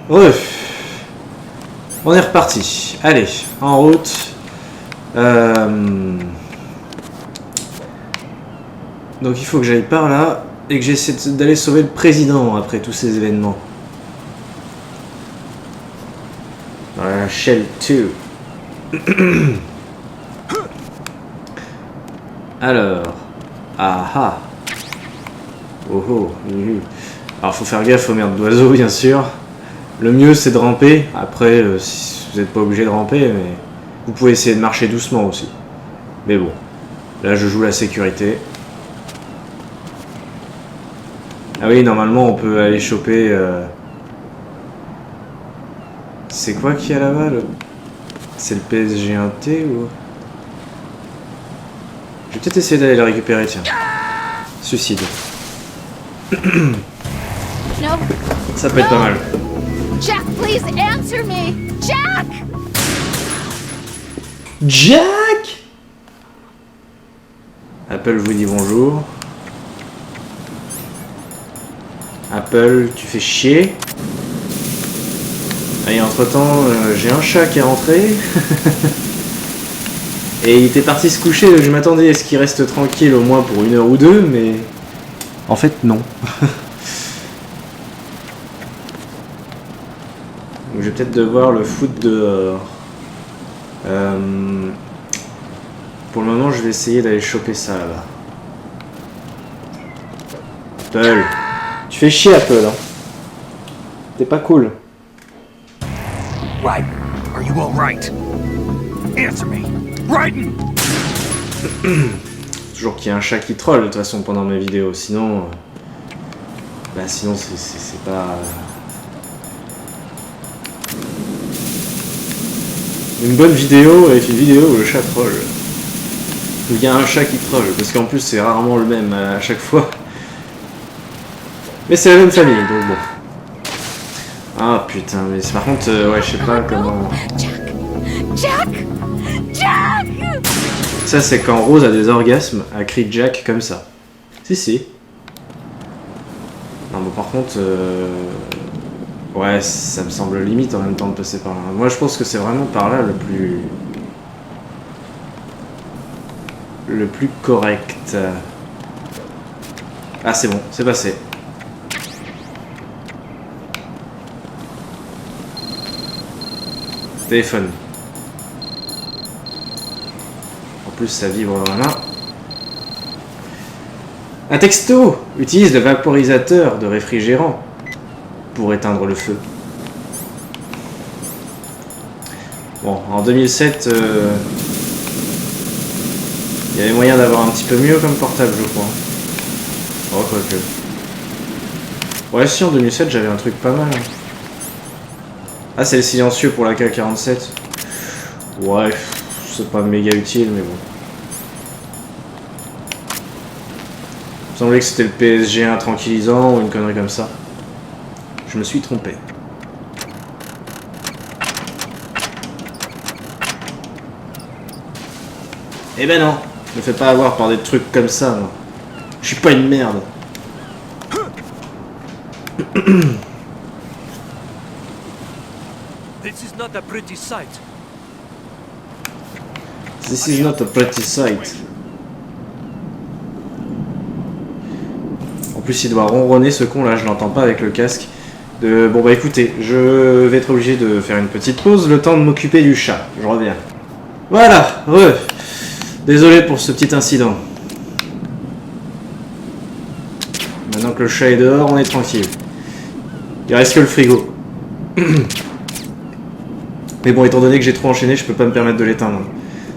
Ouais. On est reparti. Allez, en route. Donc il faut que j'aille par là et que j'essaie d'aller sauver le président après tous ces événements. Voilà, Shell 2. Alors. Ah ah. Oh oh. Alors faut faire gaffe aux merdes d'oiseaux bien sûr. Le mieux c'est de ramper. Après si vous n'êtes pas obligé de ramper, mais vous pouvez essayer de marcher doucement aussi. Mais bon. Là je joue la sécurité. Ah oui, normalement on peut aller choper... C'est quoi qu'il y a là-bas le... C'est le PSG 1T ou... Je vais peut-être essayer d'aller le récupérer, tiens. Suicide. Ça peut être pas mal. Jack, please answer me. Jack! Jack! Apple vous dit bonjour. Apple, tu fais chier. Allez, entre-temps, j'ai un chat qui est rentré. Et il était parti se coucher, je m'attendais à ce qu'il reste tranquille au moins pour 1 heure ou 2, mais... En fait, non. Donc, je vais peut-être devoir le foutre dehors. Pour le moment, je vais essayer d'aller choper ça, là-bas. Apple. Tu fais chier, Apple, hein. T'es pas cool. Right. Are you all right? Answer me. Raiden! Toujours qu'il y a un chat qui troll de toute façon pendant mes vidéos, sinon... Bah sinon c'est pas... Une bonne vidéo est une vidéo où le chat troll. Où il y a un chat qui troll, parce qu'en plus c'est rarement le même à chaque fois. Mais c'est la même famille, donc bon. Ah putain, mais par contre, ouais, je sais pas comment... Jack! Jack! Ça, c'est quand Rose a des orgasmes, elle crie Jack comme ça. Si. Non, bon, par contre... Ouais, ça me semble limite en même temps de passer par là. Moi, je pense que c'est vraiment par là le plus correct. Ah, c'est bon, c'est passé. Téléphone. En plus, ça vibre là. Un texto! Utilise le vaporisateur de réfrigérant pour éteindre le feu. Bon, en 2007, il y avait moyen d'avoir un petit peu mieux comme portable, je crois. Oh, quoique. Ouais, si, en 2007, j'avais un truc pas mal. Ah, c'est le silencieux pour la K47. Ouais, c'est pas méga utile, mais bon. Il me semblait que c'était le PSG1 tranquillisant ou une connerie comme ça. Je me suis trompé. Eh ben non, ne me fais pas avoir par des trucs comme ça, moi. Je suis pas une merde. This is not a pretty sight. This is not a pretty sight. En plus, il doit ronronner ce con là, je l'entends pas avec le casque. Bon bah écoutez, je vais être obligé de faire une petite pause, le temps de m'occuper du chat. Je reviens. Voilà, désolé pour ce petit incident. Maintenant que le chat est dehors, on est tranquille. Il reste que le frigo. Mais bon, étant donné que j'ai trop enchaîné, je peux pas me permettre de l'éteindre.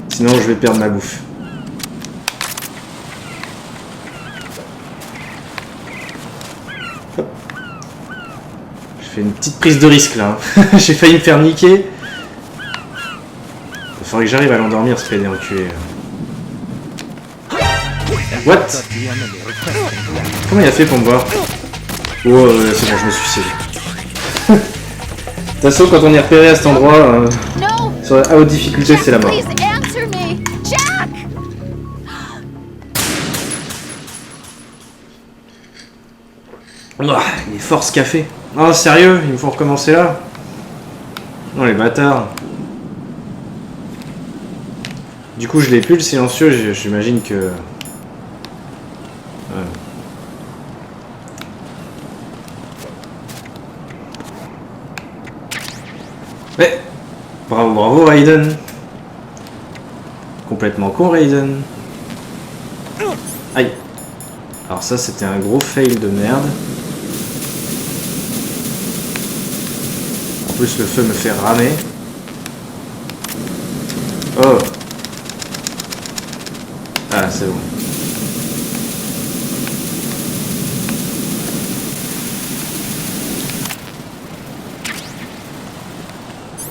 Sinon, je vais perdre ma bouffe. Hop. Je fais une petite prise de risque là. J'ai failli me faire niquer. Il faudrait que j'arrive à l'endormir, ce fait des enculés. What? Comment il a fait pour me voir? Oh, c'est bon, je me suis suicidé. De toute façon, quand on est repéré à cet endroit, sur la haute difficulté, c'est la mort. Ah, il est fort ce café. Oh, sérieux? Il me faut recommencer là? Non, les bâtards. Du coup, je l'ai plus le silencieux, j'imagine que... Ouais. Mais... Bravo, bravo, Raiden. Complètement con, Raiden. Aïe. Alors ça, c'était un gros fail de merde. En plus, le feu me fait ramer. Oh. Ah, c'est bon.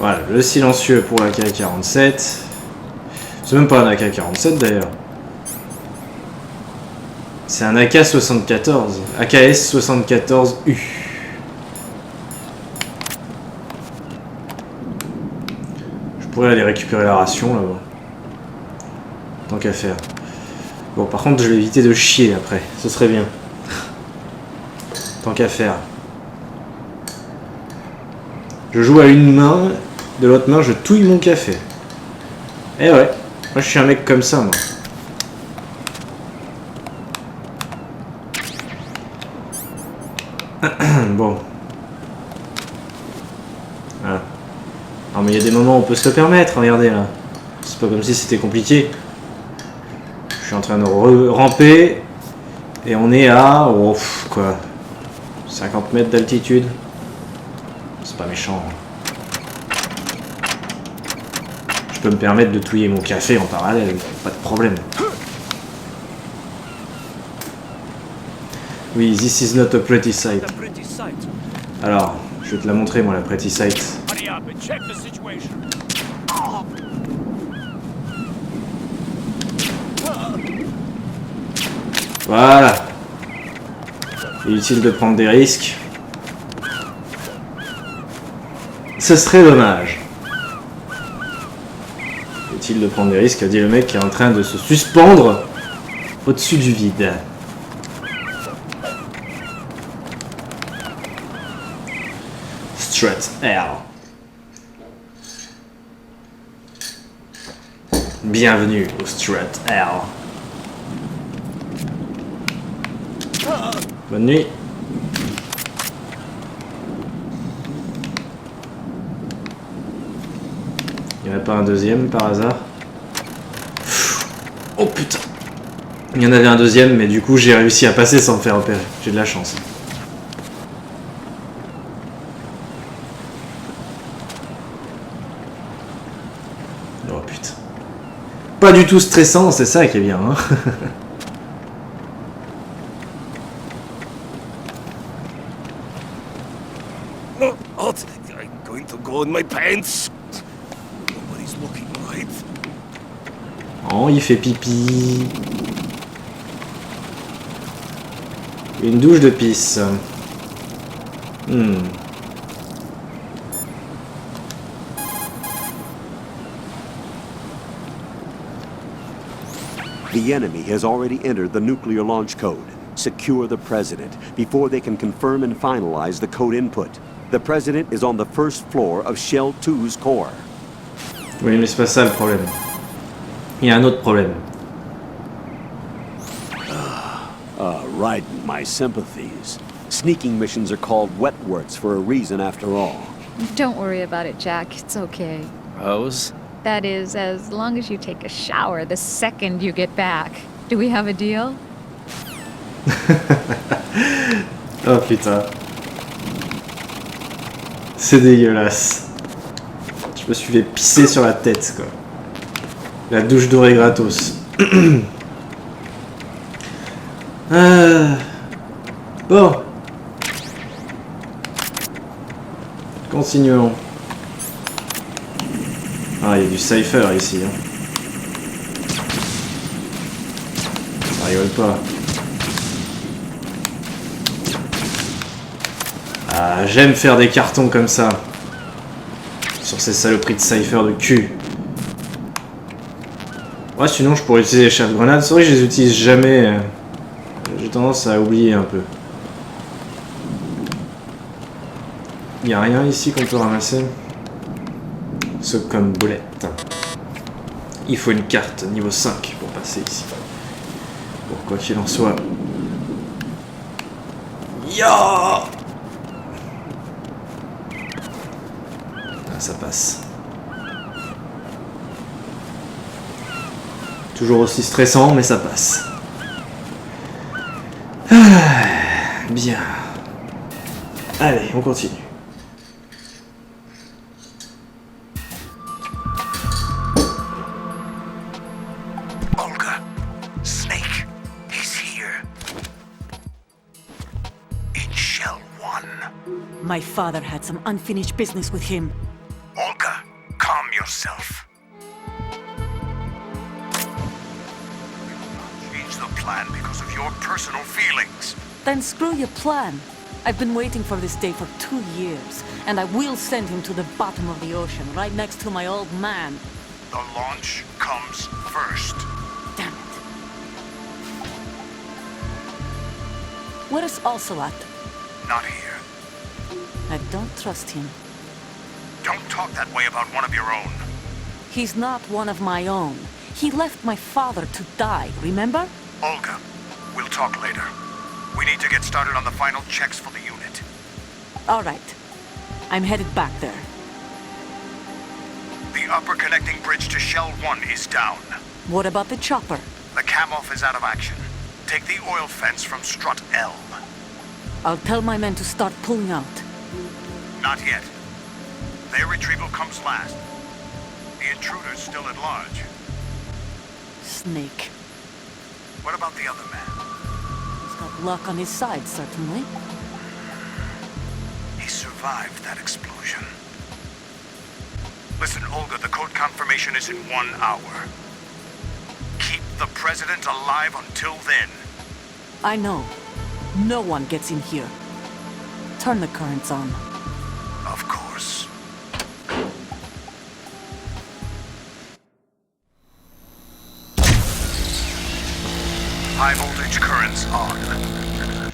Voilà, le silencieux pour l'AK-47. C'est même pas un AK-47 d'ailleurs. C'est un AK-74. AKS-74U. Je pourrais aller récupérer la ration là-bas. Tant qu'à faire. Bon, par contre, je vais éviter de chier après. Ce serait bien. Tant qu'à faire. Je joue à une main, de l'autre main, je touille mon café. Eh ouais, moi je suis un mec comme ça, moi. Bon. Voilà. Non mais il y a des moments où on peut se le permettre, regardez là. C'est pas comme si c'était compliqué. Je suis en train de ramper. Et on est à... Oh, quoi. 50 mètres d'altitude. C'est pas méchant. Je peux me permettre de touiller mon café en parallèle, pas de problème. Oui, this is not a pretty sight. Alors, je vais te la montrer moi la pretty sight. Voilà. Inutile de prendre des risques. Ce serait dommage. Inutile de prendre des risques, dit le mec qui est en train de se suspendre au-dessus du vide. Strut L. Bienvenue au Strut L. Bonne nuit. Il n'y en a pas un deuxième par hasard? Oh putain! Il y en avait un deuxième, mais du coup j'ai réussi à passer sans me faire repérer. J'ai de la chance. Oh putain. Pas du tout stressant, c'est ça qui est bien, hein. Oh, I'm going to go in my pants. Nobody's looking right. Oh, il fait pipi. Une douche de pisse. The enemy has already entered the nuclear launch code. Secure the President before they can confirm and finalize the code input. The President is on the first floor of Shell 2's core. Oui, mais c'est pas ça le problème. Il y a un autre problème. Right, my sympathies. Sneaking missions are called wet works for a reason after all. Don't worry about it, Jack. It's okay. Rose? That is, as long as you take a shower the second you get back. Do we have a deal? Oh putain. C'est dégueulasse. Je me suis fait pisser sur la tête, quoi. La douche dorée gratos. Bon. Continuons. Ah, il y a du cypher ici. Hein. Ça rigole pas. Ah, j'aime faire des cartons comme ça. Sur ces saloperies de cypher de cul. Ouais, sinon je pourrais utiliser les chasse-grenades. C'est vrai que je les utilise jamais. J'ai tendance à oublier un peu. Il n'y a rien ici qu'on peut ramasser. Ce comme boulette. Il faut une carte niveau 5 pour passer ici. Bon, quoi qu'il en soit. Ya! Ah, ça passe. Toujours aussi stressant, mais ça passe. Ah, bien. Allez, on continue. Olga, Snake, he's here. In Shell 1. My father had some unfinished business with him. Olga, calm yourself. Change the plan because of your personal feelings. Then screw your plan. I've been waiting for this day for 2 years, and I will send him to the bottom of the ocean, right next to my old man. The launch comes first. Damn it. Where is Ocelot? Not here. I don't trust him. Don't talk that way about one of your own. He's not one of my own. He left my father to die, remember? Olga, we'll talk later. We need to get started on the final checks for the unit. All right. I'm headed back there. The upper connecting bridge to Shell 1 is down. What about the chopper? The cam-off is out of action. Take the oil fence from strut L. I'll tell my men to start pulling out. Not yet. Their retrieval comes last. The intruder's still at large. Snake. What about the other man? He's got luck on his side, certainly. He survived that explosion. Listen, Olga, the code confirmation is in 1 hour. Keep the president alive until then. I know. No one gets in here. Turn the currents on. Of course. High voltage currents on.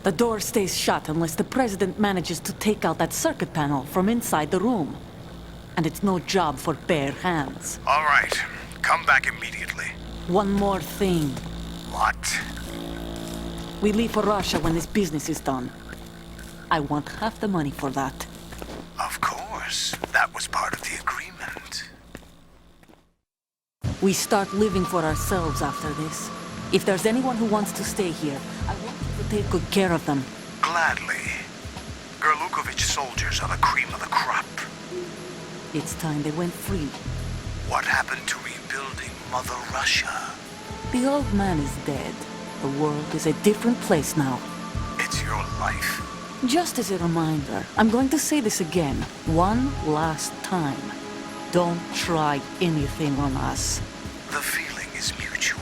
The door stays shut unless the president manages to take out that circuit panel from inside the room. And it's no job for bare hands. All right. Come back immediately. One more thing. What? We leave for Russia when this business is done. I want half the money for that. Of course. That was part of the agreement. We start living for ourselves after this. If there's anyone who wants to stay here, I want you to take good care of them. Gladly. Gerlukovich soldiers are the cream of the crop. It's time they went free. What happened to rebuilding Mother Russia? The old man is dead. The world is a different place now. It's your life. Just as a reminder, I'm going to say this again, one last time. Don't try anything on us. The feeling is mutual.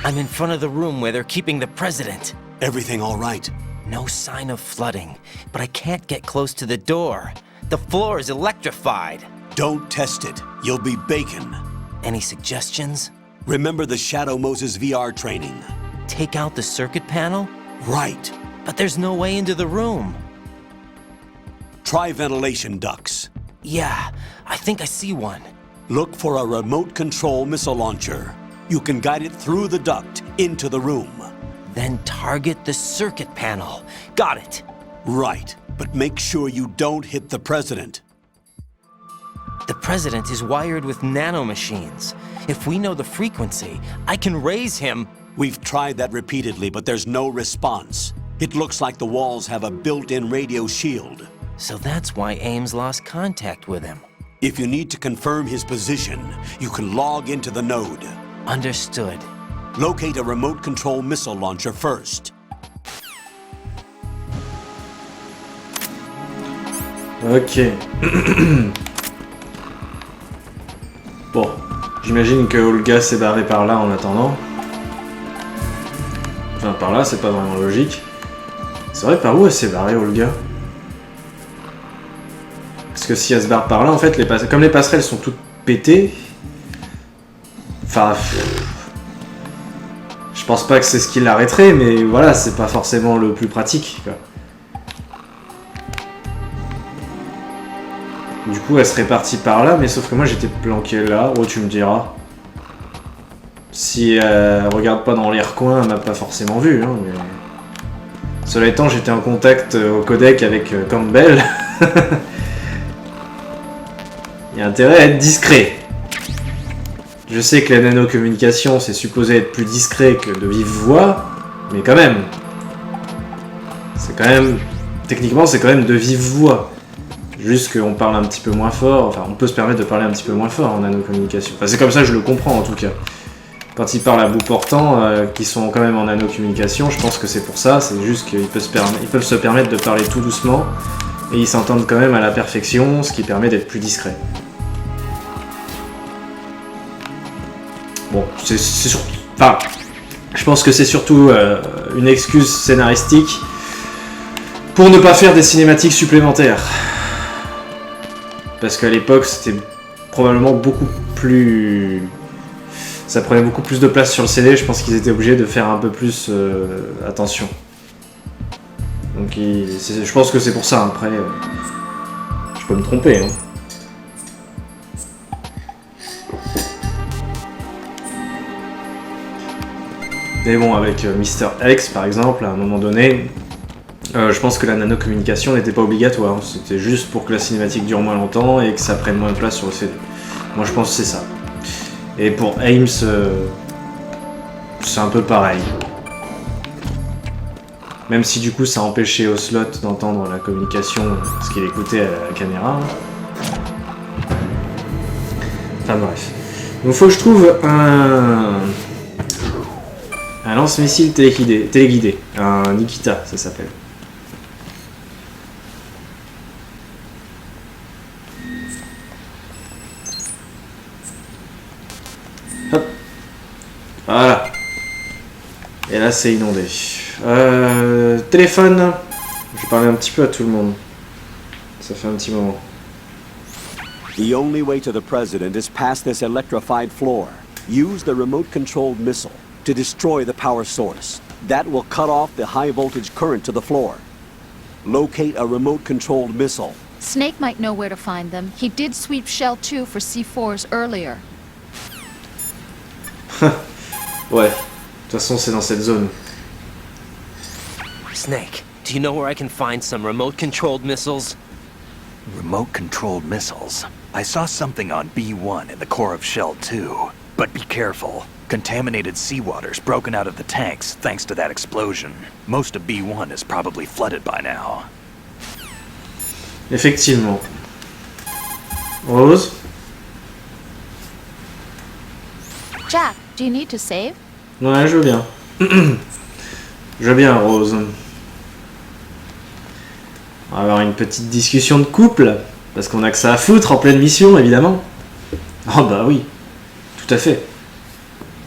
I'm in front of the room where they're keeping the president. Everything all right? No sign of flooding, but I can't get close to the door. The floor is electrified. Don't test it. You'll be bacon. Any suggestions? Remember the Shadow Moses VR training? Take out the circuit panel? Right. But there's no way into the room. Try ventilation ducts. Yeah, I think I see one. Look for a remote control missile launcher. You can guide it through the duct into the room. Then target the circuit panel. Got it. Right, but make sure you don't hit the president. The president is wired with nanomachines. If we know the frequency, I can raise him. We've tried that repeatedly, but there's no response. It looks like the walls have a built-in radio shield. So that's why Ames lost contact with him. If you need to confirm his position, you can log into the node. Understood. Locate a remote control missile launcher first. Ok. Bon, j'imagine que Olga s'est barrée par là en attendant. Enfin, par là, c'est pas vraiment logique. C'est vrai, par où elle s'est barrée, Olga? Parce que si elle se barre par là, en fait, comme les passerelles sont toutes pétées, Enfin... Je pense pas que c'est ce qui l'arrêterait, mais voilà, c'est pas forcément le plus pratique, quoi. Du coup, elle serait partie par là, mais sauf que moi j'étais planqué là. Oh, tu me diras. Si elle regarde pas dans les recoins, elle m'a pas forcément vu. Hein, mais... Cela étant, j'étais en contact au codec avec Campbell. Il y a intérêt à être discret. Je sais que la nanocommunication, c'est supposé être plus discret que de vive voix, mais quand même. C'est quand même... Techniquement, c'est quand même de vive voix. Juste qu'on parle un petit peu moins fort, enfin on peut se permettre de parler un petit peu moins fort en nanocommunication. Enfin c'est comme ça que je le comprends en tout cas. Quand ils parlent à bout portant, qui sont quand même en nanocommunication, je pense que c'est pour ça, c'est juste qu'ils peuvent se permettre de parler tout doucement, et ils s'entendent quand même à la perfection, ce qui permet d'être plus discret. Bon, c'est surtout... Enfin, je pense que c'est surtout une excuse scénaristique pour ne pas faire des cinématiques supplémentaires. Parce qu'à l'époque, c'était probablement beaucoup plus... Ça prenait beaucoup plus de place sur le CD, je pense qu'ils étaient obligés de faire un peu plus attention. Donc je pense que c'est pour ça, après... je peux me tromper, hein. Mais bon, avec Mr. X, par exemple, à un moment donné... je pense que la nanocommunication n'était pas obligatoire, c'était juste pour que la cinématique dure moins longtemps et que ça prenne moins de place sur le CD. Moi je pense que c'est ça. Et pour Ames, c'est un peu pareil. Même si du coup ça empêchait Ocelot d'entendre la communication parce qu'il écoutait à la caméra. Enfin bref. Donc faut que je trouve un lance-missile téléguidé. Un Nikita ça s'appelle. Hop. Voilà. Et là, c'est inondé. Téléphone. Je vais parler un petit peu à tout le monde. Ça fait un petit moment. The only way to the president is past this electrified floor. Use the remote-controlled missile to destroy the power source. That will cut off the high-voltage current to the floor. Locate a remote-controlled missile. Snake might know where to find them. He did sweep Shell 2 for C4s earlier. Ouais. De toute façon, c'est dans cette zone. Snake, do you know where I can find some remote-controlled missiles? Remote-controlled missiles. I saw something on B1 in the core of Shell 2. But be careful. Contaminated seawater's broken out of the tanks thanks to that explosion. Most of B1 is probably flooded by now. Effectivement. Rose? Jack, do you need to save? Ouais, je veux bien. Je veux bien, Rose. On va avoir une petite discussion de couple, parce qu'on a que ça à foutre en pleine mission, évidemment. Oh bah oui, tout à fait.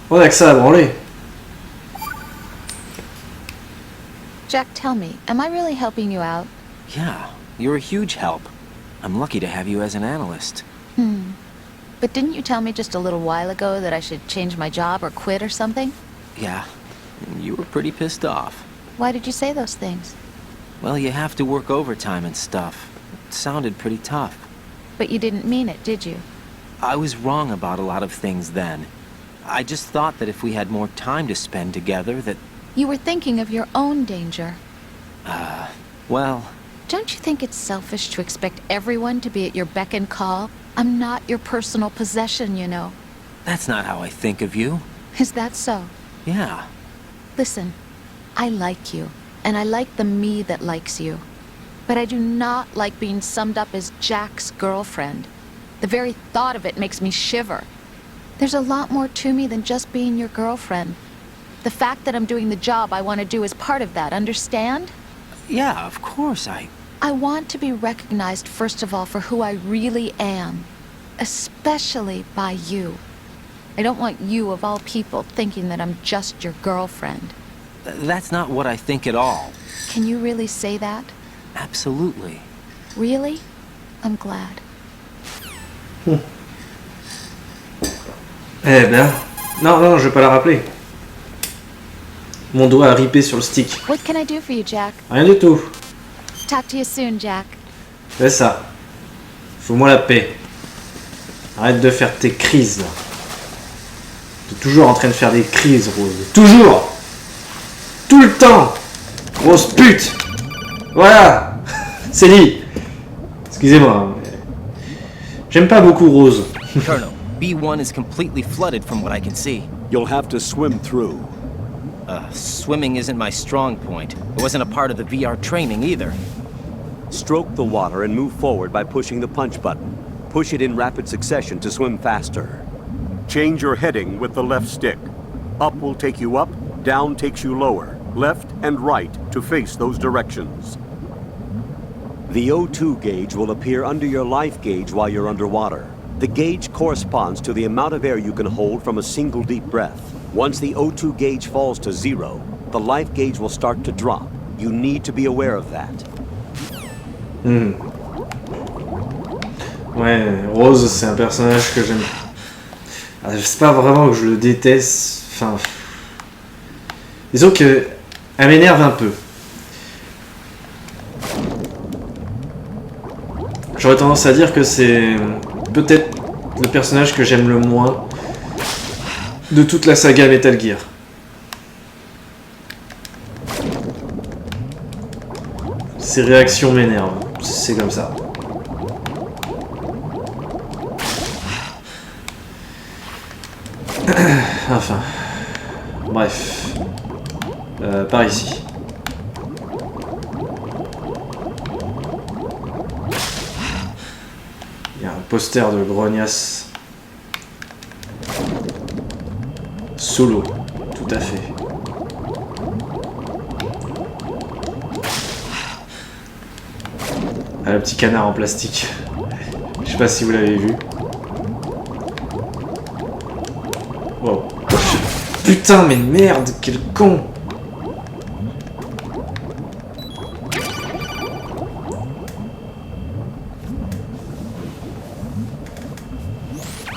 On a que ça à branler. Jack, tell me, am I really helping you out? Yeah, you're a huge help. I'm lucky to have you as an analyst. But didn't you tell me just a little while ago that I should change my job or quit or something? Yeah, you were pretty pissed off. Why did you say those things? Well, you have to work overtime and stuff. It sounded pretty tough. But you didn't mean it, did you? I was wrong about a lot of things then. I just thought that if we had more time to spend together, that... You were thinking of your own danger. Well... Don't you think it's selfish to expect everyone to be at your beck and call? I'm not your personal possession, you know. That's not how I think of you. Is that so? Yeah. Listen, I like you, and I like the me that likes you. But I do not like being summed up as Jack's girlfriend. The very thought of it makes me shiver. There's a lot more to me than just being your girlfriend. The fact that I'm doing the job I want to do is part of that, understand? Yeah, of course, I want to be recognized, first of all, for who I really am. Especially by you. I don't want you, of all people, thinking that I'm just your girlfriend. That's not what I think at all. Can you really say that? Absolutely. Really? I'm glad. Eh bien, Non, non, je vais pas la rappeler. Mon doigt a ripé sur le stick. What can I do for you, Jack? Rien du tout. Talk to you soon, Jack. C'est ça. Fous-moi la paix. Arrête de faire tes crises, là. T'es toujours en train de faire des crises, Rose. Toujours! Tout le temps! Grosse pute! Voilà! C'est dit! Excusez-moi. Mais... j'aime pas beaucoup Rose. Colonel, B1 is completely flooded from what I can see. You'll have to swim through. Swimming isn't my strong point. It wasn't a part of the VR training either. Stroke the water and move forward by pushing the punch button. Push it in rapid succession to swim faster. Change your heading with the left stick. Up will take you up, down takes you lower, left and right to face those directions. The O2 gauge will appear under your life gauge while you're underwater. The gauge corresponds to the amount of air you can hold from a single deep breath. Once the O2 gauge falls to 0, the life gauge will start to drop. You need to be aware of that. Ouais, Rose, c'est un personnage que j'aime. Je sais pas vraiment que je le déteste. Enfin. Disons que. Elle m'énerve un peu. J'aurais tendance à dire que c'est peut-être le personnage que j'aime le moins de toute la saga Metal Gear. Ses réactions m'énervent. C'est comme ça. Enfin. Bref. Par ici. Il y a un poster de grognasse. Solo. Tout à fait. Ah, le petit canard en plastique. Je sais pas si vous l'avez vu. Wow. Putain, mais merde, quel con!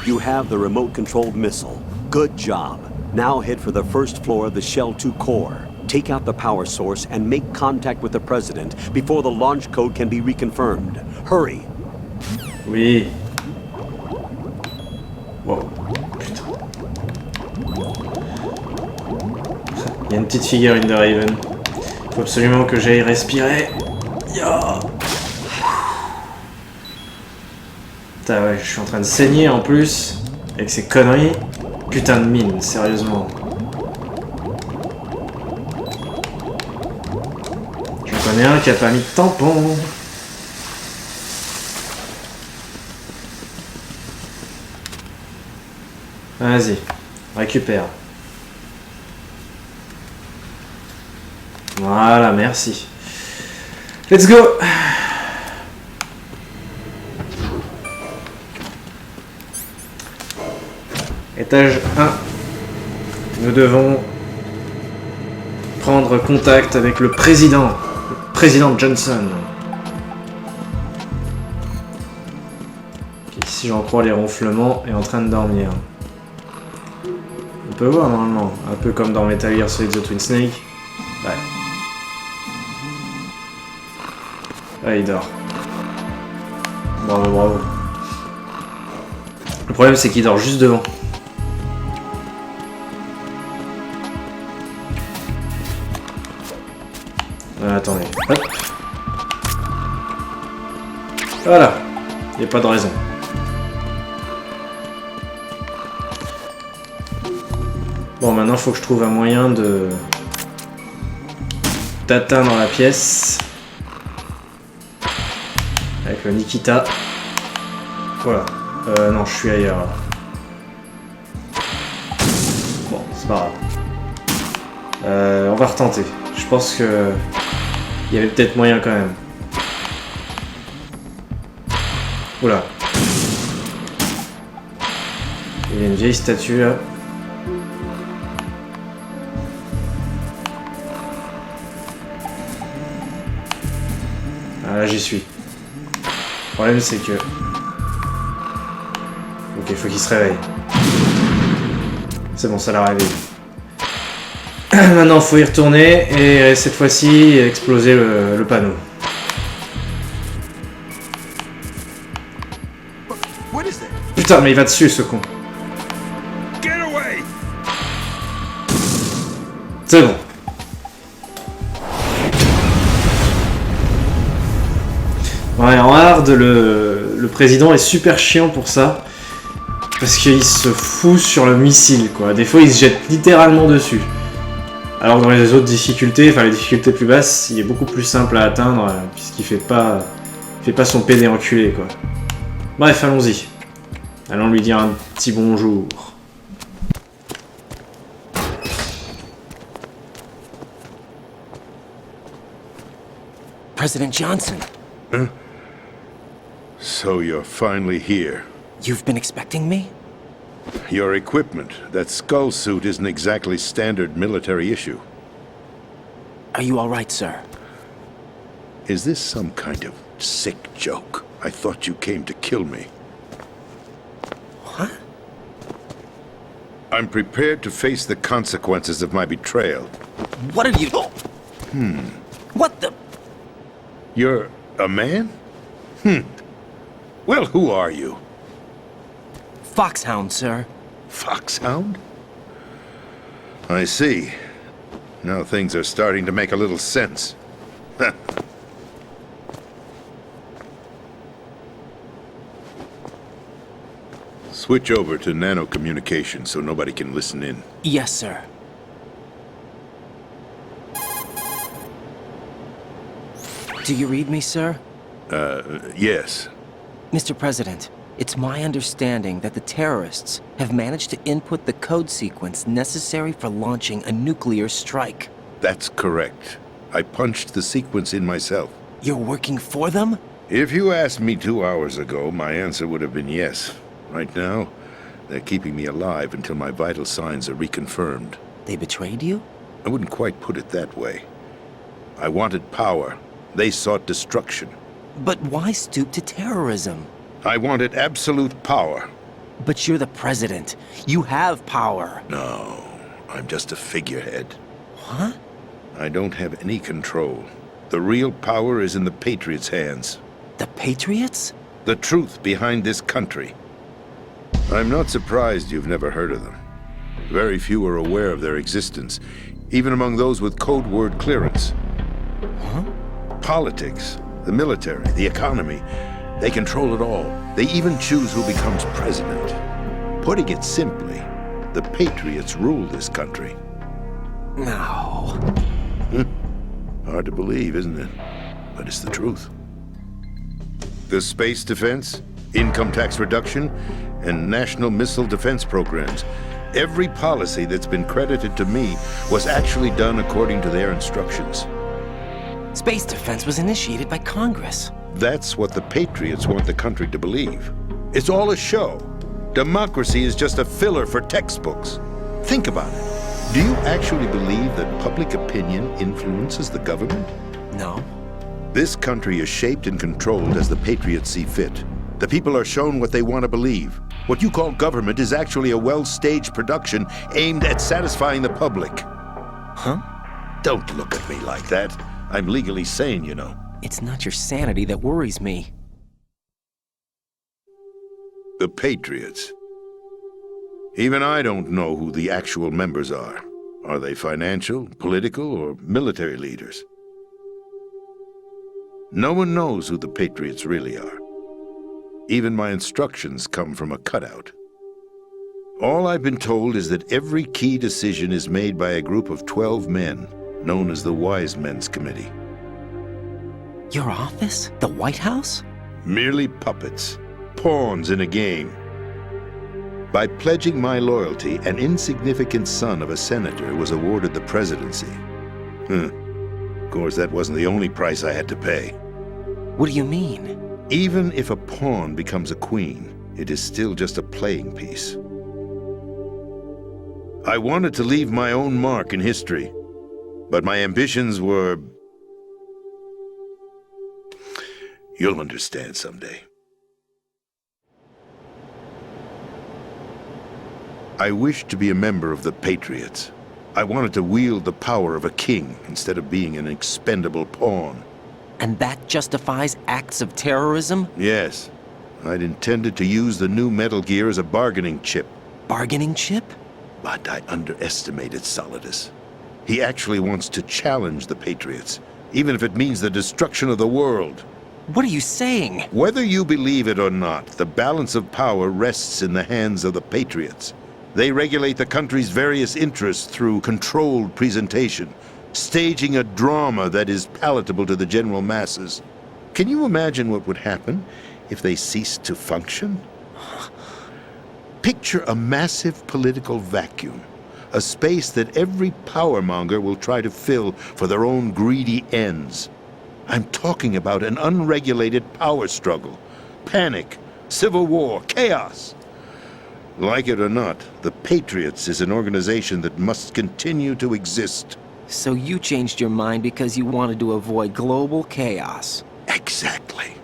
You have the remote-controlled missile. Good job. Now head for the first floor of the Shell 2 core. Take out the power source and make contact with the President before the launch code can be reconfirmed. Hurry! Oui. Wow. Putain. Il y a une petite figurine de Raven. Faut absolument que j'aille respirer. Ya. Putain, ouais, je suis en train de saigner en plus. Avec ces conneries. Putain de mine, sérieusement. J'en connais un qui a pas mis de tampon. Vas-y, récupère. Voilà, merci. Let's go! Étage 1. Nous devons prendre contact avec le président Johnson. Qui, si j'en crois les ronflements, est en train de dormir. On peut voir normalement, un peu comme dans Metal Gear Solid The Twin Snake. Ouais. Ouais, il dort. Bravo, bravo. Le problème, c'est qu'il dort juste devant. Attendez. Hop. Voilà. Il n'y a pas de raison. Bon, maintenant, il faut que je trouve un moyen de... d'atteindre la pièce. Avec le Nikita. Voilà. Non, je suis ailleurs. Bon, c'est pas grave. On va retenter. Je pense que... il y avait peut-être moyen quand même. Oula. Il y a une vieille statue là. Ah là j'y suis. Le problème c'est que... ok, faut qu'il se réveille. C'est bon, ça l'a réveillé. Maintenant, faut y retourner et cette fois-ci exploser le panneau. Putain, mais il va dessus, ce con. C'est bon. Ouais, en hard, le président est super chiant pour ça. Parce qu'il se fout sur le missile, quoi. Des fois, il se jette littéralement dessus. Alors que dans les autres difficultés, enfin les difficultés plus basses, il est beaucoup plus simple à atteindre, puisqu'il fait pas son pédé enculé, quoi. Bref, allons-y. Allons lui dire un petit bonjour. President Johnson. Huh? So you're finally here. You've been expecting me? Your equipment, that skull suit isn't exactly standard military issue. Are you all right, sir? Is this some kind of sick joke? I thought you came to kill me. What? I'm prepared to face the consequences of my betrayal. What are you... What the... You're a man? Well, who are you? Foxhound, sir. Foxhound? I see. Now things are starting to make a little sense. Switch over to nano-communication so nobody can listen in. Yes, sir. Do you read me, sir? Yes. Mr. President, it's my understanding that the terrorists have managed to input the code sequence necessary for launching a nuclear strike. That's correct. I punched the sequence in myself. You're working for them? If you asked me 2 hours ago, my answer would have been yes. Right now, they're keeping me alive until my vital signs are reconfirmed. They betrayed you? I wouldn't quite put it that way. I wanted power. They sought destruction. But why stoop to terrorism? I wanted absolute power. But you're the president. You have power. No, I'm just a figurehead. What? I don't have any control. The real power is in the Patriots' hands. The Patriots? The truth behind this country. I'm not surprised you've never heard of them. Very few are aware of their existence, even among those with code word clearance. Huh? Politics, the military, the economy, they control it all. They even choose who becomes president. Putting it simply, the Patriots rule this country. No. Hard to believe, isn't it? But it's the truth. The space defense, income tax reduction, and national missile defense programs. Every policy that's been credited to me was actually done according to their instructions. Space defense was initiated by Congress. That's what the Patriots want the country to believe. It's all a show. Democracy is just a filler for textbooks. Think about it. Do you actually believe that public opinion influences the government? No. This country is shaped and controlled as the Patriots see fit. The people are shown what they want to believe. What you call government is actually a well-staged production aimed at satisfying the public. Huh? Don't look at me like that. I'm legally sane, you know. It's not your sanity that worries me. The Patriots. Even I don't know who the actual members are. Are they financial, political, or military leaders? No one knows who the Patriots really are. Even my instructions come from a cutout. All I've been told is that every key decision is made by a group of 12 men, known as the Wise Men's Committee. Your office? The White House? Merely puppets, pawns in a game. By pledging my loyalty, an insignificant son of a senator was awarded the presidency. Of course, that wasn't the only price I had to pay. What do you mean? Even if a pawn becomes a queen, it is still just a playing piece. I wanted to leave my own mark in history, but my ambitions were... You'll understand someday. I wished to be a member of the Patriots. I wanted to wield the power of a king instead of being an expendable pawn. And that justifies acts of terrorism? Yes. I'd intended to use the new Metal Gear as a bargaining chip. Bargaining chip? But I underestimated Solidus. He actually wants to challenge the Patriots, even if it means the destruction of the world. What are you saying? Whether you believe it or not, the balance of power rests in the hands of the Patriots. They regulate the country's various interests through controlled presentation, staging a drama that is palatable to the general masses. Can you imagine what would happen if they ceased to function? Picture a massive political vacuum, a space that every powermonger will try to fill for their own greedy ends. I'm talking about an unregulated power struggle, panic, civil war, chaos. Like it or not, the Patriots is an organization that must continue to exist. So you changed your mind because you wanted to avoid global chaos. Exactly.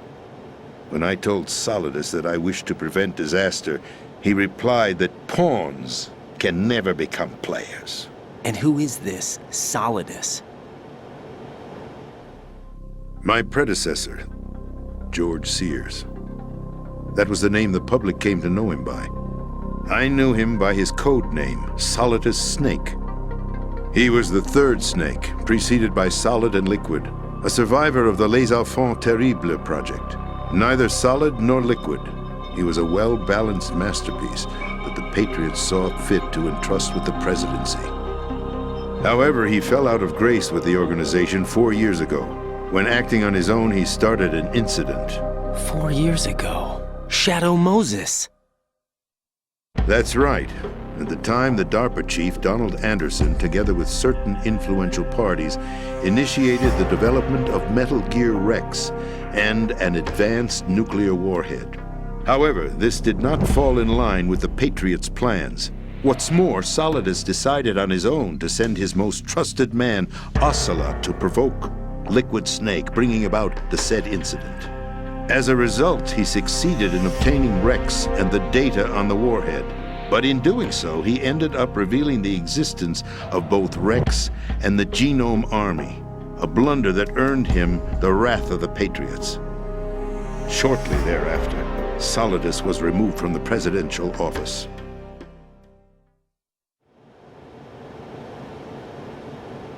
When I told Solidus that I wished to prevent disaster, he replied that pawns can never become players. And who is this Solidus? My predecessor, George Sears. That was the name the public came to know him by. I knew him by his code name, Solidus Snake. He was the third snake, preceded by Solid and Liquid, a survivor of the Les Enfants Terribles project. Neither solid nor liquid, he was a well-balanced masterpiece that the Patriots saw fit to entrust with the presidency. However, he fell out of grace with the organization 4 years ago. When acting on his own, he started an incident. 4 years ago. Shadow Moses. That's right. At the time, the DARPA chief, Donald Anderson, together with certain influential parties, initiated the development of Metal Gear Rex and an advanced nuclear warhead. However, this did not fall in line with the Patriots' plans. What's more, Solidus decided on his own to send his most trusted man, Ocelot, to provoke Liquid Snake, bringing about the said incident. As a result, he succeeded in obtaining Rex and the data on the warhead. But in doing so, he ended up revealing the existence of both Rex and the Genome Army, a blunder that earned him the wrath of the Patriots. Shortly thereafter, Solidus was removed from the presidential office.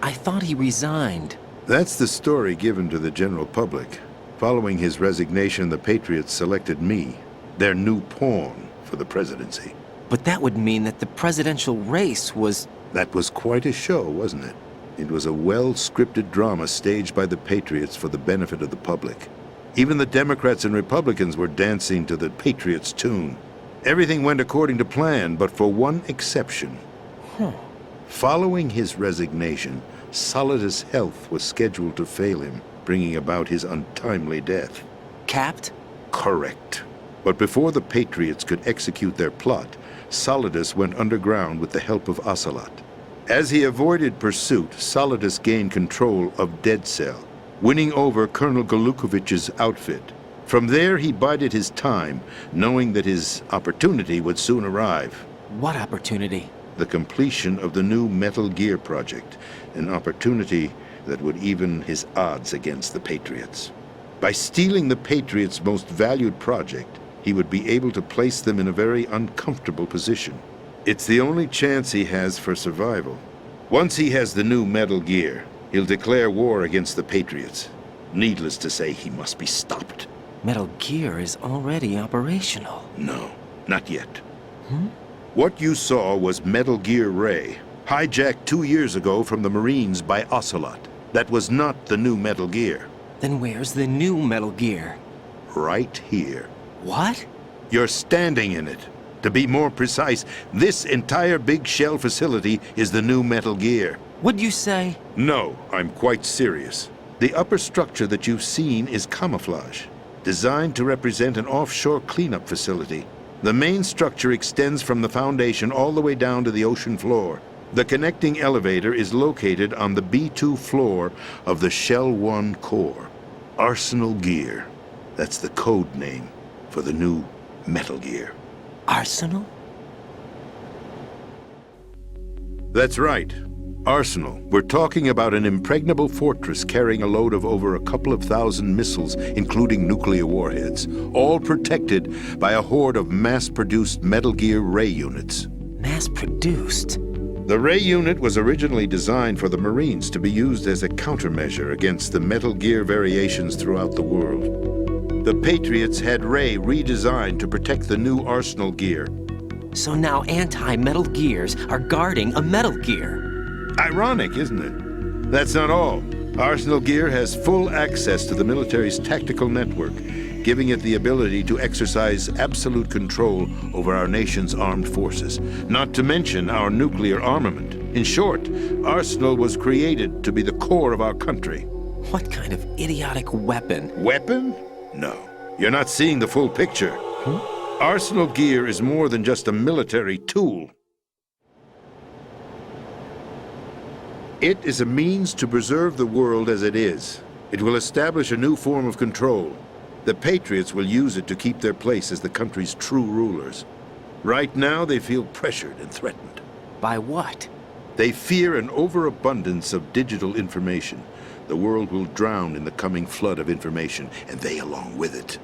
I thought he resigned. That's the story given to the general public. Following his resignation, the Patriots selected me, their new pawn, for the presidency. But that would mean that the presidential race was... That was quite a show, wasn't it? It was a well-scripted drama staged by the Patriots for the benefit of the public. Even the Democrats and Republicans were dancing to the Patriots' tune. Everything went according to plan, but for one exception. Following his resignation, Solidus' health was scheduled to fail him, bringing about his untimely death. Capped? Correct. But before the Patriots could execute their plot, Solidus went underground with the help of Ocelot. As he avoided pursuit, Solidus gained control of Dead Cell, winning over Colonel Golukovich's outfit. From there, he bided his time, knowing that his opportunity would soon arrive. What opportunity? The completion of the new Metal Gear project, an opportunity that would even his odds against the Patriots. By stealing the Patriots' most valued project, he would be able to place them in a very uncomfortable position. It's the only chance he has for survival. Once he has the new Metal Gear, he'll declare war against the Patriots. Needless to say, he must be stopped. Metal Gear is already operational. No, not yet. What you saw was Metal Gear Ray, hijacked 2 years ago from the Marines by Ocelot. That was not the new Metal Gear. Then where's the new Metal Gear? Right here. What? You're standing in it. To be more precise, this entire big shell facility is the new Metal Gear. What'd you say? No, I'm quite serious. The upper structure that you've seen is camouflage, designed to represent an offshore cleanup facility. The main structure extends from the foundation all the way down to the ocean floor. The connecting elevator is located on the B2 floor of the Shell 1 core. Arsenal Gear. That's the code name for the new Metal Gear. Arsenal? That's right. Arsenal. We're talking about an impregnable fortress carrying a load of over a couple of thousand missiles, including nuclear warheads, all protected by a horde of mass-produced Metal Gear ray units. Mass-produced? The ray unit was originally designed for the Marines to be used as a countermeasure against the Metal Gear variations throughout the world. The Patriots had Ray redesigned to protect the new Arsenal gear. So now anti-Metal Gears are guarding a Metal Gear. Ironic, isn't it? That's not all. Arsenal Gear has full access to the military's tactical network, giving it the ability to exercise absolute control over our nation's armed forces, not to mention our nuclear armament. In short, Arsenal was created to be the core of our country. What kind of idiotic weapon? Weapon? No. You're not seeing the full picture. Arsenal Gear is more than just a military tool. It is a means to preserve the world as it is. It will establish a new form of control. The Patriots will use it to keep their place as the country's true rulers. Right now, they feel pressured and threatened. By what? They fear an overabundance of digital information. The world will drown in the coming flood of information, and they along with it.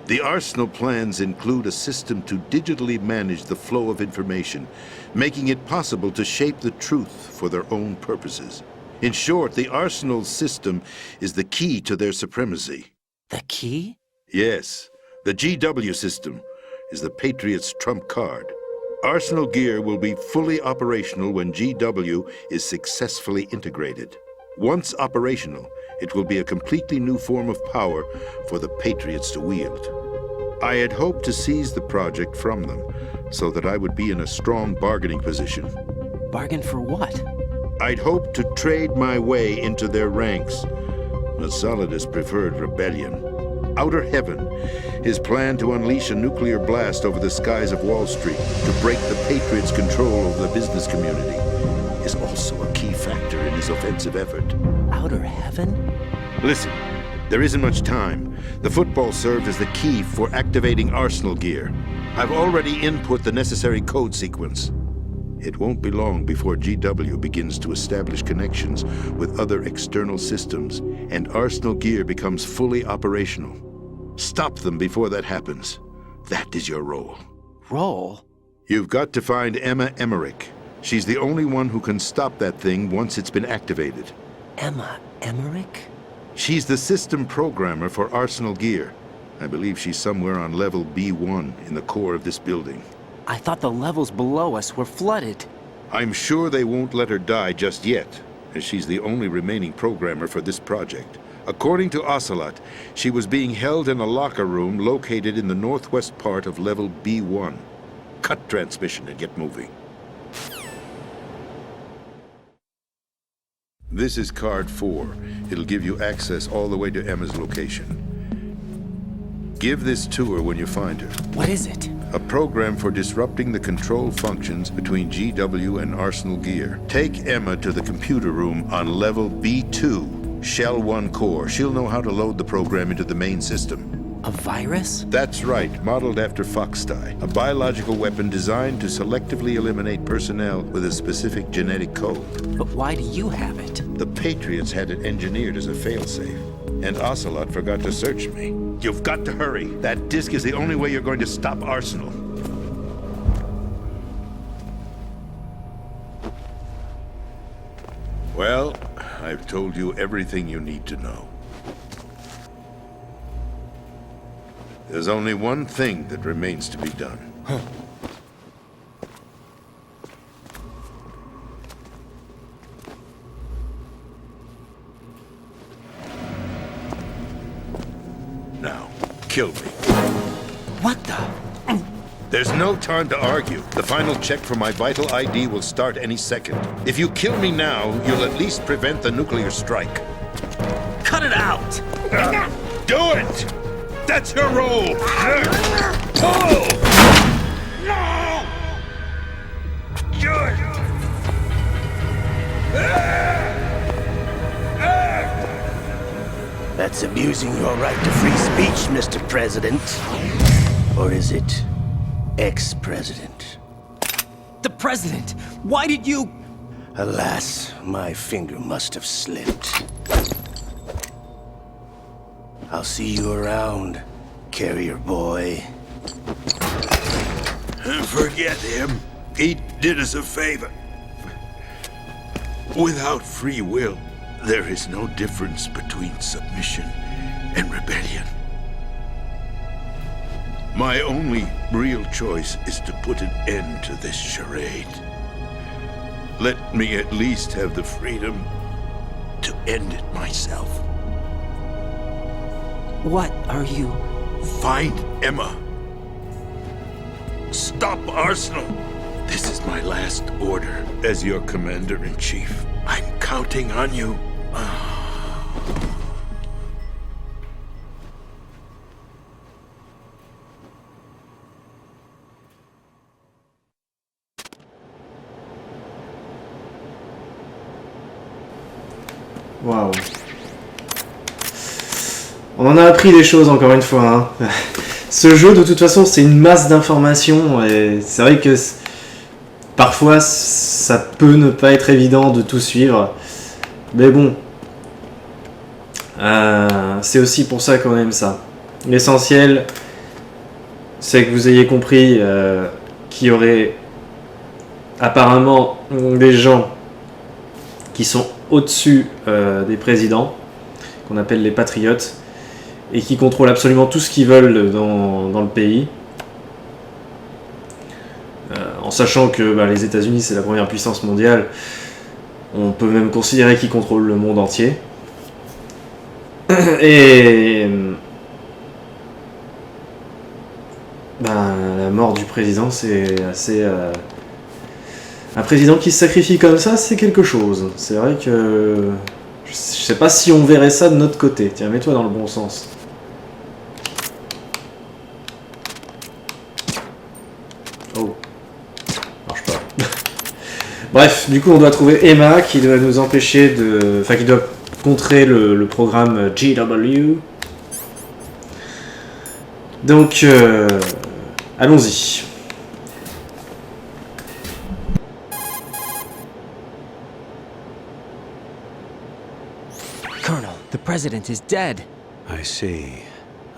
The Arsenal plans include a system to digitally manage the flow of information, making it possible to shape the truth for their own purposes. In short, the Arsenal system is the key to their supremacy. The key? Yes. The GW system is the Patriots' trump card. Arsenal Gear will be fully operational when GW is successfully integrated. Once operational, it will be a completely new form of power for the Patriots to wield. I had hoped to seize the project from them, so that I would be in a strong bargaining position. Bargain for what? I'd hoped to trade my way into their ranks. Solidus preferred rebellion. Outer Heaven, his plan to unleash a nuclear blast over the skies of Wall Street to break the Patriots' control over the business community, is also a key factor in his offensive effort. Outer Heaven? Listen, there isn't much time. The football served as the key for activating Arsenal Gear. I've already input the necessary code sequence. It won't be long before GW begins to establish connections with other external systems, and Arsenal Gear becomes fully operational. Stop them before that happens. That is your role. Role? You've got to find Emma Emmerich. She's the only one who can stop that thing once it's been activated. Emma Emmerich? She's the system programmer for Arsenal Gear. I believe she's somewhere on level B1 in the core of this building. I thought the levels below us were flooded. I'm sure they won't let her die just yet, as she's the only remaining programmer for this project. According to Ocelot, she was being held in a locker room located in the northwest part of level B1. Cut transmission and get moving. This is card 4. It'll give you access all the way to Emma's location. Give this to her when you find her. What is it? A program for disrupting the control functions between GW and Arsenal Gear. Take Emma to the computer room on level B2, Shell 1 core. She'll know how to load the program into the main system. A virus? That's right, modeled after Foxdie, a biological weapon designed to selectively eliminate personnel with a specific genetic code. But why do you have it? The Patriots had it engineered as a failsafe, and Ocelot forgot to search me. You've got to hurry. That disk is the only way you're going to stop Arsenal. Well, I've told you everything you need to know. There's only one thing that remains to be done. Now, kill me. What the? There's no time to argue. The final check for my vital ID will start any second. If you kill me now, you'll at least prevent the nuclear strike. Cut it out! Do it! That's your role! Pull! No! Do it! That's abusing your right to free speech, Mr. President. Or is it ex-president? The President, why did you... Alas, my finger must have slipped. I'll see you around, carrier boy. Forget him. He did us a favor. Without free will, there is no difference between submission and rebellion. My only real choice is to put an end to this charade. Let me at least have the freedom to end it myself. What are you... Find Emma. Stop Arsenal. This is my last order as your commander-in-chief. I'm counting on you. Waouh. On en a appris des choses encore une fois. Hein. Ce jeu, de toute façon, c'est une masse d'informations et c'est vrai que parfois, ça peut ne pas être évident de tout suivre. Mais bon, c'est aussi pour ça qu'on aime ça. L'essentiel, c'est que vous ayez compris qu'il y aurait apparemment des gens qui sont au-dessus des présidents, qu'on appelle les Patriotes, et qui contrôlent absolument tout ce qu'ils veulent dans le pays. En sachant que les États-Unis, c'est la première puissance mondiale, on peut même considérer qu'ils contrôlent le monde entier. Et la mort du président, c'est assez... Un président qui se sacrifie comme ça, c'est quelque chose. C'est vrai que... Je sais pas si on verrait ça de notre côté. Tiens, mets-toi dans le bon sens. Oh. Marche pas. Bref, du coup, on doit trouver Emma qui doit nous empêcher de... Enfin, qui doit contrer le programme GW. Donc, allons-y. Colonel, the President is dead. I see.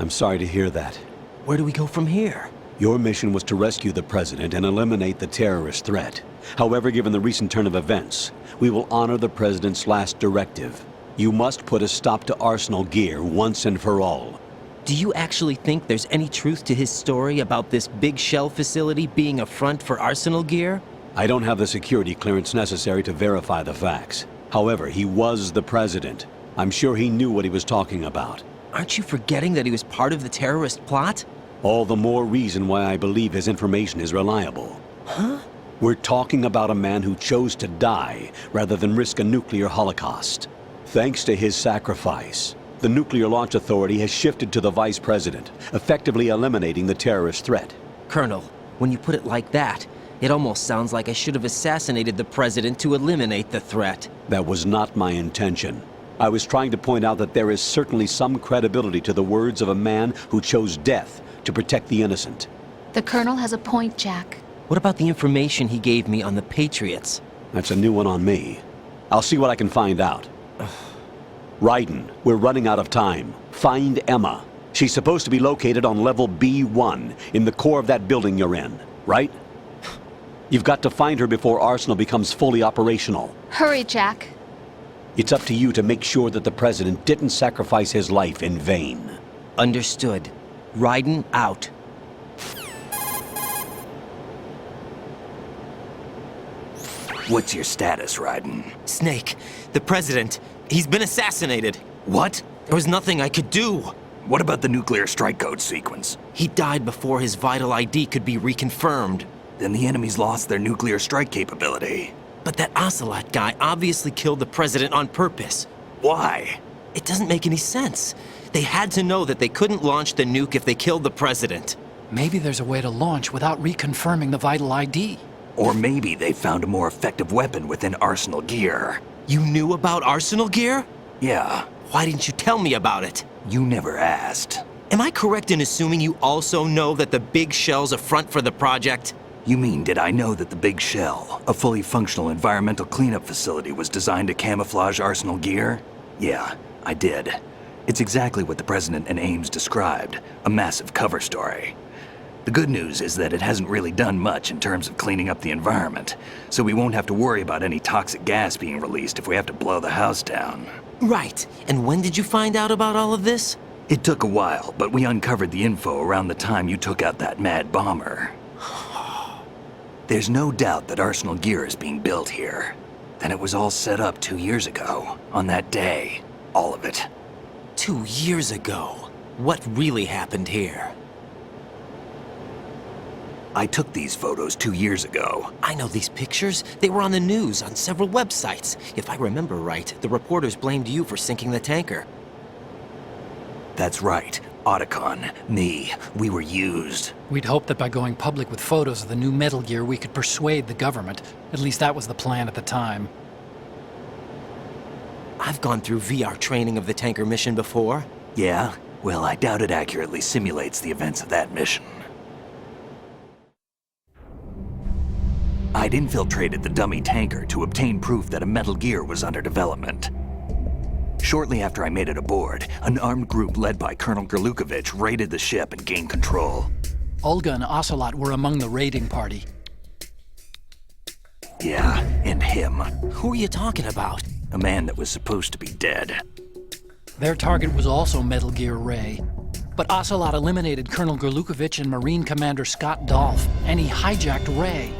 I'm sorry to hear that. Where do we go from here? Your mission was to rescue the President and eliminate the terrorist threat. However, given the recent turn of events, we will honor the President's last directive. You must put a stop to Arsenal Gear once and for all. Do you actually think there's any truth to his story about this big shell facility being a front for Arsenal Gear? I don't have the security clearance necessary to verify the facts. However, he was the President. I'm sure he knew what he was talking about. Aren't you forgetting that he was part of the terrorist plot? All the more reason why I believe his information is reliable. Huh? We're talking about a man who chose to die rather than risk a nuclear holocaust. Thanks to his sacrifice, the Nuclear Launch Authority has shifted to the Vice President, effectively eliminating the terrorist threat. Colonel, when you put it like that, it almost sounds like I should have assassinated the President to eliminate the threat. That was not my intention. I was trying to point out that there is certainly some credibility to the words of a man who chose death to protect the innocent. The Colonel has a point, Jack. What about the information he gave me on the Patriots? That's a new one on me. I'll see what I can find out. Raiden, we're running out of time. Find Emma. She's supposed to be located on level B1, in the core of that building you're in, right? You've got to find her before Arsenal becomes fully operational. Hurry, Jack. It's up to you to make sure that the President didn't sacrifice his life in vain. Understood. Raiden out. What's your status, Raiden? Snake, the President, he's been assassinated. What? There was nothing I could do. What about the nuclear strike code sequence? He died before his vital ID could be reconfirmed. Then the enemy's lost their nuclear strike capability. But that Ocelot guy obviously killed the President on purpose. Why? It doesn't make any sense. They had to know that they couldn't launch the nuke if they killed the President. Maybe there's a way to launch without reconfirming the vital ID. Or maybe they found a more effective weapon within Arsenal Gear. You knew about Arsenal Gear? Yeah. Why didn't you tell me about it? You never asked. Am I correct in assuming you also know that the big shell's a front for the project? You mean, did I know that the Big Shell, a fully functional environmental cleanup facility, was designed to camouflage Arsenal gear? Yeah, I did. It's exactly what the President and Ames described, a massive cover story. The good news is that it hasn't really done much in terms of cleaning up the environment, so we won't have to worry about any toxic gas being released if we have to blow the house down. Right. And when did you find out about all of this? It took a while, but we uncovered the info around the time you took out that mad bomber. There's no doubt that Arsenal gear is being built here. And it was all set up 2 years ago, on that day. All of it. 2 years ago? What really happened here? I took these photos 2 years ago. I know these pictures. They were on the news, on several websites. If I remember right, the reporters blamed you for sinking the tanker. That's right. Otacon, me, we were used. We'd hoped that by going public with photos of the new Metal Gear, we could persuade the government. At least that was the plan at the time. I've gone through VR training of the tanker mission before. Yeah? Well, I doubt it accurately simulates the events of that mission. I'd infiltrated the dummy tanker to obtain proof that a Metal Gear was under development. Shortly after I made it aboard, an armed group led by Colonel Gerlukovich raided the ship and gained control. Olga and Ocelot were among the raiding party. Yeah, and him. Who are you talking about? A man that was supposed to be dead. Their target was also Metal Gear Ray. But Ocelot eliminated Colonel Gerlukovich and Marine Commander Scott Dolph, and he hijacked Ray.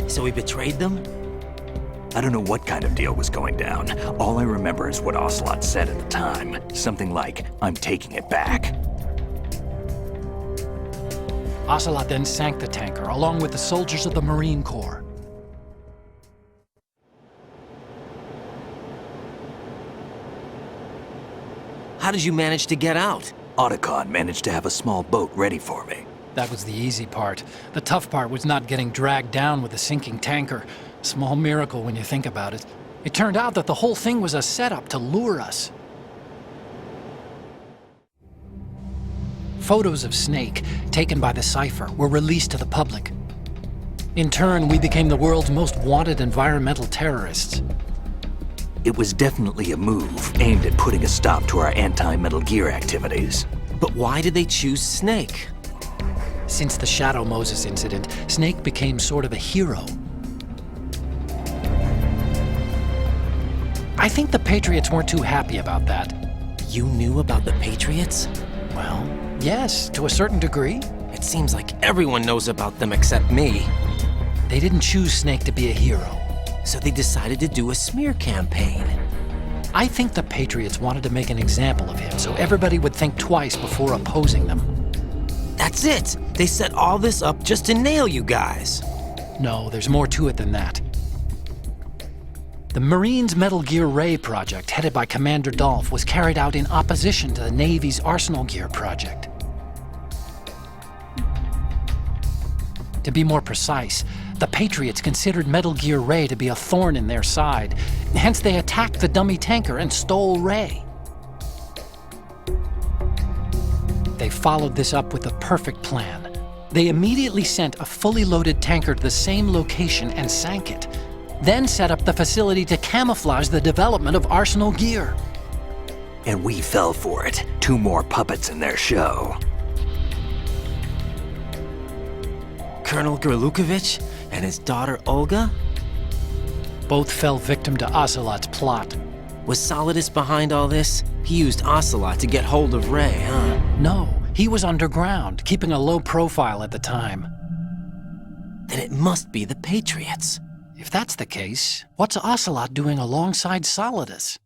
So he betrayed them? I don't know what kind of deal was going down. All I remember is what Ocelot said at the time. Something like, "I'm taking it back." Ocelot then sank the tanker, along with the soldiers of the Marine Corps. How did you manage to get out? Otacon managed to have a small boat ready for me. That was the easy part. The tough part was not getting dragged down with a sinking tanker. Small miracle when you think about it. It turned out that the whole thing was a setup to lure us. Photos of Snake, taken by the Cypher, were released to the public. In turn, we became the world's most wanted environmental terrorists. It was definitely a move aimed at putting a stop to our anti-Metal Gear activities. But why did they choose Snake? Since the Shadow Moses incident, Snake became sort of a hero. I think the Patriots weren't too happy about that. You knew about the Patriots? Well, yes, to a certain degree. It seems like everyone knows about them except me. They didn't choose Snake to be a hero. So they decided to do a smear campaign. I think the Patriots wanted to make an example of him so everybody would think twice before opposing them. That's it! They set all this up just to nail you guys. No, there's more to it than that. The Marines' Metal Gear Ray project, headed by Commander Dolph, was carried out in opposition to the Navy's Arsenal Gear project. To be more precise, the Patriots considered Metal Gear Ray to be a thorn in their side. Hence, they attacked the dummy tanker and stole Ray. They followed this up with a perfect plan. They immediately sent a fully loaded tanker to the same location and sank it, then set up the facility to camouflage the development of Arsenal Gear. And we fell for it. 2 more puppets in their show. Colonel Gerlukovich and his daughter Olga? Both fell victim to Ocelot's plot. Was Solidus behind all this? He used Ocelot to get hold of Ray, huh? No, he was underground, keeping a low profile at the time. Then it must be the Patriots. If that's the case, what's Ocelot doing alongside Solidus?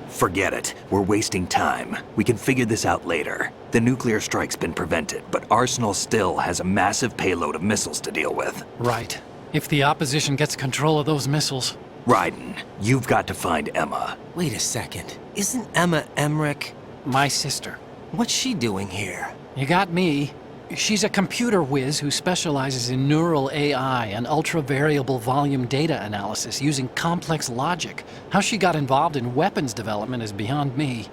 Forget it. We're wasting time. We can figure this out later. The nuclear strike's been prevented, but Arsenal still has a massive payload of missiles to deal with. Right. If the opposition gets control of those missiles... Raiden, you've got to find Emma. Wait a second. Isn't Emma Emmerich? My sister. What's she doing here? You got me. She's a computer whiz who specializes in neural AI and ultra-variable volume data analysis using complex logic. How she got involved in weapons development is beyond me.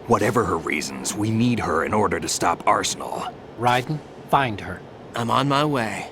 Whatever her reasons, we need her in order to stop Arsenal. Raiden, find her. I'm on my way.